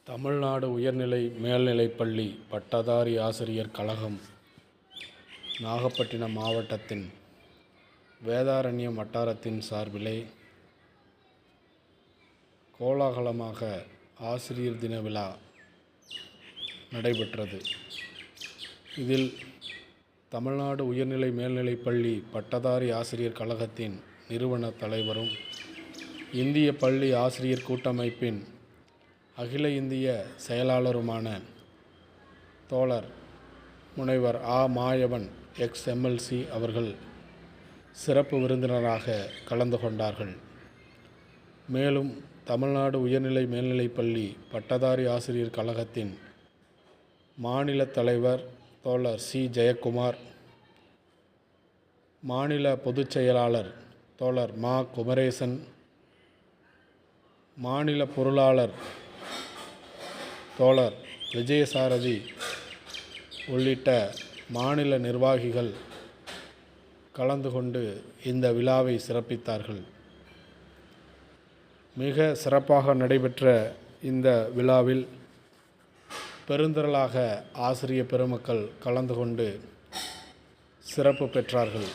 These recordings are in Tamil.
தமிழ்நாடு உயர்நிலை மேல்நிலைப்பள்ளி பட்டதாரி ஆசிரியர் கழகம் நாகப்பட்டினம் மாவட்டத்தின் வேதாரண்யம் வட்டாரத்தின் சார்பிலே கோலாகலமாக ஆசிரியர் தின விழா நடைபெற்றது. இதில் தமிழ்நாடு உயர்நிலை மேல்நிலைப்பள்ளி பட்டதாரி ஆசிரியர் கழகத்தின் நிறுவன தலைவரும் இந்திய பள்ளி ஆசிரியர் கூட்டமைப்பின் அகில இந்திய செயலாளருமான தோழர் முனைவர் மாயவன் எக்ஸ்-எம்எல்சி அவர்கள் சிறப்பு விருந்தினராக கலந்து கொண்டார்கள். மேலும் தமிழ்நாடு உயர்நிலை மேல்நிலைப்பள்ளி பட்டதாரி ஆசிரியர் கழகத்தின் மாநில தலைவர் தோழர் சி. ஜெயக்குமார், மாநில பொதுச் செயலாளர் தோழர் மா. குமரேசன், மாநில பொருளாளர் தோழர் விஜயசாரதி உள்ளிட்ட மாநில நிர்வாகிகள் கலந்து கொண்டு இந்த விழாவை சிறப்பித்தார்கள். மிக சிறப்பாக நடைபெற்ற இந்த விழாவில் பெருந்திரளாக ஆசிரிய பெருமக்கள் கலந்து கொண்டு சிறப்பு பெற்றார்கள்.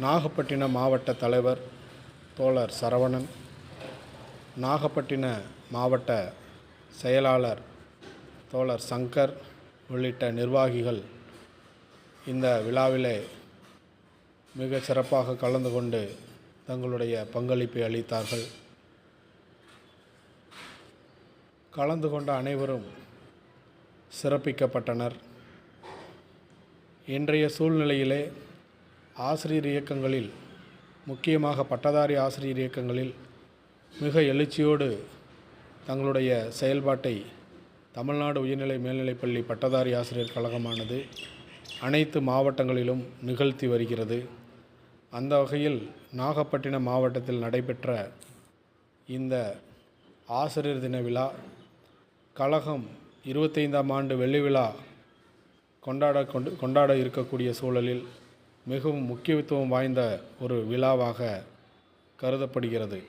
நாகப்பட்டினம் மாவட்ட தலைவர் தோழர் சரவணன், நாகப்பட்டின மாவட்ட செயலாளர் தோழர் சங்கர் உள்ளிட்ட நிர்வாகிகள் இந்த விழாவிலே மிக சிறப்பாக கலந்து கொண்டு தங்களுடைய பங்களிப்பை அளித்தார்கள். கலந்து கொண்ட அனைவரும் சிறப்பிக்கப்பட்டனர். இன்றைய சூழ்நிலையிலே ஆசிரியர் இயக்கங்களில், முக்கியமாக பட்டதாரி ஆசிரியர் இயக்கங்களில் மிக எழுச்சியோடு தங்களுடைய செயல்பாட்டை தமிழ்நாடு உயர்நிலை மேல்நிலைப்பள்ளி பட்டதாரி ஆசிரியர் கழகமானது அனைத்து மாவட்டங்களிலும் நிகழ்த்தி வருகிறது. அந்த வகையில் நாகப்பட்டினம் மாவட்டத்தில் நடைபெற்ற இந்த ஆசிரியர் தின விழா கழகம் 25ஆம் ஆண்டு வெள்ளி விழா கொண்டாட இருக்கக்கூடிய சூழலில் மிகவும் முக்கியத்துவம் வாய்ந்த ஒரு விழாவாக கருதப்படுகிறது.